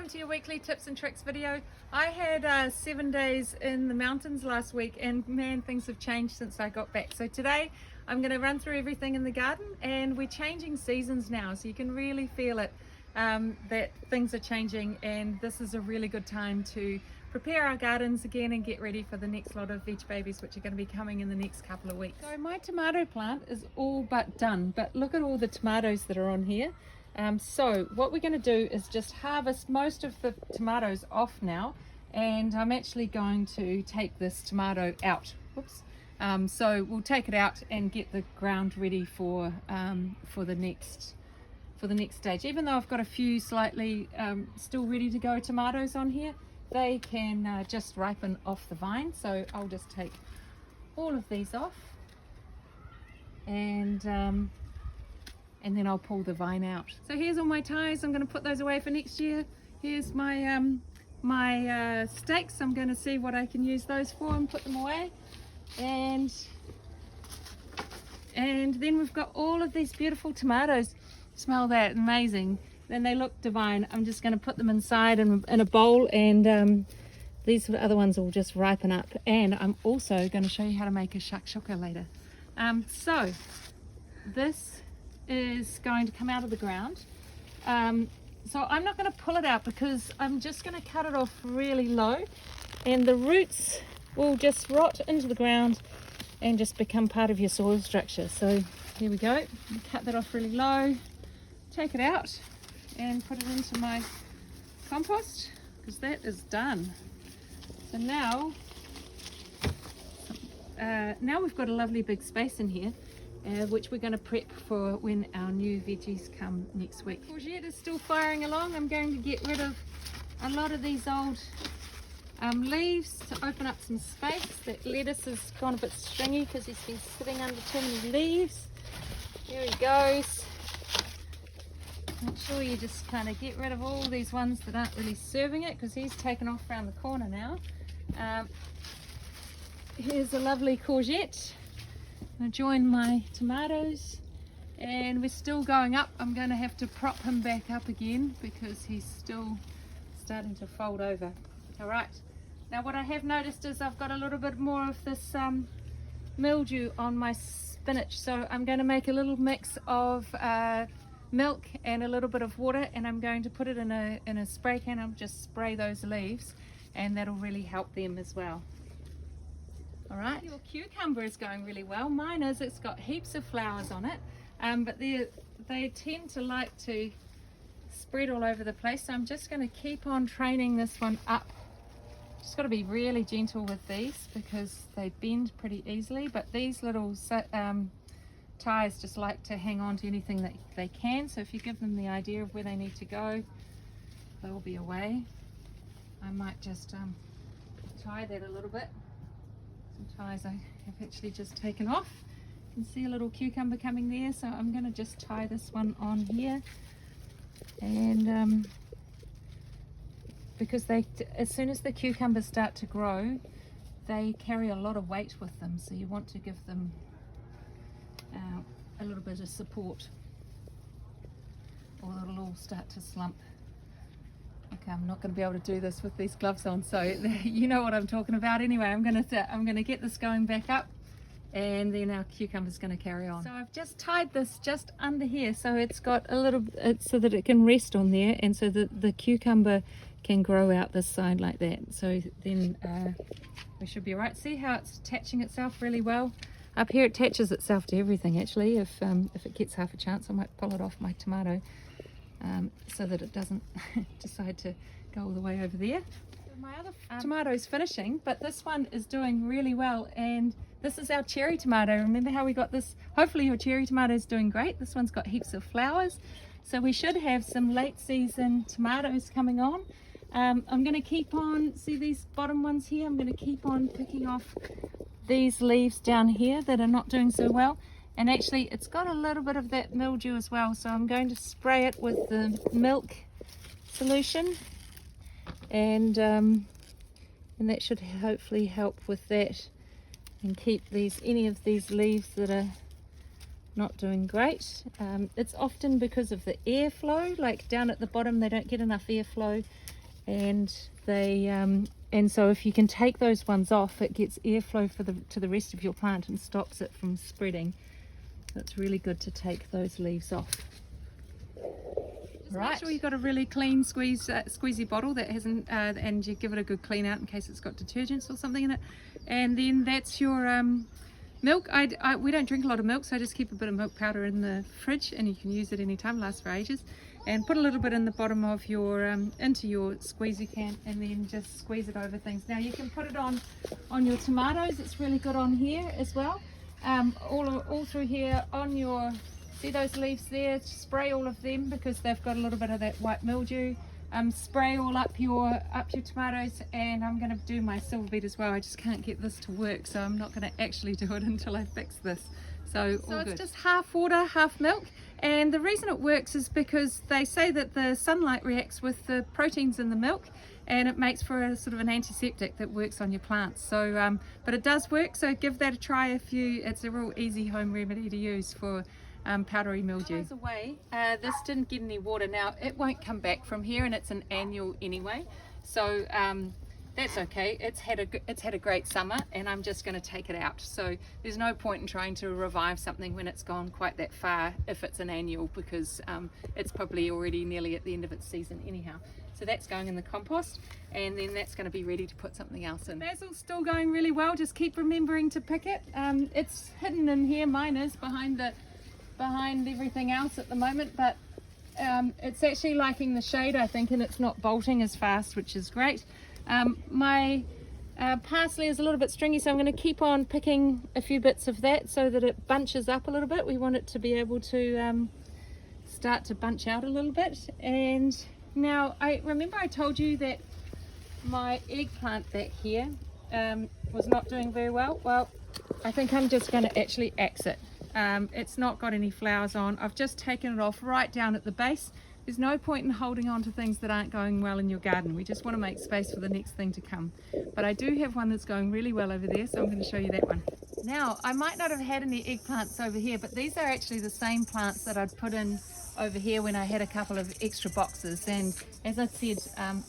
welcome to your weekly tips and tricks video. I had 7 days in the mountains last week and man, things have changed since I got back. So today I'm going to run through everything in the garden, and we're changing seasons now, so you can really feel it, that things are changing, and this is a really good time to prepare our gardens again and get ready for the next lot of veg babies which are going to be coming in the next couple of weeks. So my tomato plant is all but done, but look at all the tomatoes that are on here. So what we're going to do is just harvest most of the tomatoes off now, and I'm actually going to take this tomato out. Whoops. So we'll take it out and get the ground ready for the next stage. Even though I've got a few slightly still ready to go tomatoes on here, they can just ripen off the vine. So I'll just take all of these off, and then I'll pull the vine out. So here's all my ties. I'm going to put those away for next year. Here's my my stakes. I'm going to see what I can use those for and put them away. And then we've got all of these beautiful tomatoes. Smell that, amazing. Then they look divine. I'm just going to put them inside in a bowl, and these other ones will just ripen up. And I'm also going to show you how to make a shakshuka later. So this is going to come out of the ground. So I'm not going to pull it out because I'm just going to cut it off really low, and the roots will just rot into the ground and just become part of your soil structure. So here we go. Cut that off really low, take it out and put it into my compost, because that is done. So now we've got a lovely big space in here, which we're going to prep for when our new veggies come next week. Courgette is still firing along. I'm going to get rid of a lot of these old leaves to open up some space. That lettuce has gone a bit stringy because he's been sitting under too many leaves. There he goes. Make sure you just kind of get rid of all these ones that aren't really serving it, because he's taken off around the corner now. Here's a lovely courgette. I'm going to join my tomatoes, and we're still going up. I'm going to have to prop him back up again because he's still starting to fold over. All right, now what I have noticed is I've got a little bit more of this mildew on my spinach, so I'm going to make a little mix of milk and a little bit of water, and I'm going to put it in a spray can. I'll just spray those leaves, and that'll really help them as well. All right, your cucumber is going really well. Mine is, it's got heaps of flowers on it, but they tend to like to spread all over the place, so I'm just going to keep on training this one up. Just got to be really gentle with these because they bend pretty easily, but these little ties just like to hang on to anything that they can, so if you give them the idea of where they need to go, they'll be away. I might just tie that a little bit. Some ties I have actually just taken off. You can see a little cucumber coming there, so I'm going to just tie this one on here. And because as soon as the cucumbers start to grow, they carry a lot of weight with them, so you want to give them a little bit of support, or it'll all start to slump. Okay, I'm not going to be able to do this with these gloves on, so you know what I'm talking about. Anyway, I'm going to get this going back up, and then our cucumber's going to carry on. So I've just tied this just under here, so it's got a little, so that it can rest on there, and so that the cucumber can grow out this side like that. So then we should be all right. See how it's attaching itself really well? Up here it attaches itself to everything actually. If it gets half a chance, I might pull it off my tomato so that it doesn't decide to go all the way over there. My other tomato's finishing, but this one is doing really well, and this is our cherry tomato. Remember how we got this? Hopefully your cherry tomato is doing great. This one's got heaps of flowers, so we should have some late season tomatoes coming on. I'm going to keep on, see these bottom ones here, I'm going to keep on picking off these leaves down here that are not doing so well, and actually it's got a little bit of that mildew as well, so I'm going to spray it with the milk solution, and that should hopefully help with that and keep any of these leaves that are not doing great. It's often because of the airflow, like down at the bottom they don't get enough airflow, and they and so if you can take those ones off, it gets airflow to the rest of your plant and stops it from spreading. So it's really good to take those leaves off. Right. Make sure you've got a really clean squeezy bottle that hasn't, and you give it a good clean out in case it's got detergents or something in it. And then that's your milk. We don't drink a lot of milk, so I just keep a bit of milk powder in the fridge, and you can use it anytime, lasts for ages. And put a little bit in the bottom of your into your squeezy can, and then just squeeze it over things. Now you can put it on your tomatoes. It's really good on here as well. All through here on your, see those leaves there, spray all of them because they've got a little bit of that white mildew. Spray all up your tomatoes, and I'm going to do my silver beet as well. I just can't get this to work, so I'm not going to actually do it until I fix this. So it's just half water, half milk, and the reason it works is because they say that the sunlight reacts with the proteins in the milk, and it makes for a sort of an antiseptic that works on your plants. So but it does work, so give that a try it's a real easy home remedy to use for powdery mildew. Away, this didn't get any water. Now it won't come back from here, and it's an annual anyway, so that's okay. It's had a great summer, and I'm just going to take it out. So there's no point in trying to revive something when it's gone quite that far if it's an annual, because it's probably already nearly at the end of its season anyhow. So that's going in the compost, and then that's going to be ready to put something else in. Basil's still going really well. Just keep remembering to pick it. It's hidden in here. Mine is behind everything else at the moment, but it's actually liking the shade, I think, and it's not bolting as fast, which is great. My parsley is a little bit stringy, so I'm going to keep on picking a few bits of that so that it bunches up a little bit. We want it to be able to start to bunch out a little bit. And now I told you that my eggplant back here was not doing very well. Well, I think I'm just going to actually axe it. It's not got any flowers on. I've just taken it off right down at the base. There's no point in holding on to things that aren't going well in your garden. We just want to make space for the next thing to come. But I do have one that's going really well over there, so I'm going to show you that one. Now, I might not have had any eggplants over here, but these are actually the same plants that I'd put in over here when I had a couple of extra boxes. And as I said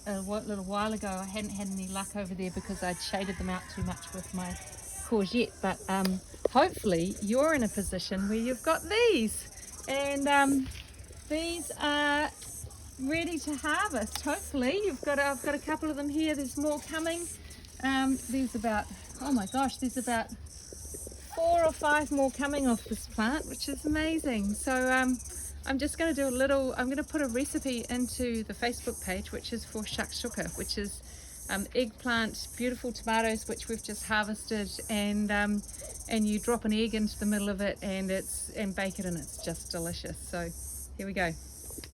a little while ago, I hadn't had any luck over there because I'd shaded them out too much with my courgette. But hopefully you're in a position where you've got these, and these are ready to harvest. Hopefully I've got a couple of them here. There's more coming. There's about, oh my gosh, there's about 4 or 5 more coming off this plant, which is amazing. So I'm just going to do I'm going to put a recipe into the Facebook page, which is for shakshuka, which is eggplant, beautiful tomatoes which we've just harvested, and you drop an egg into the middle of it, and bake it, and it's just delicious. So here we go.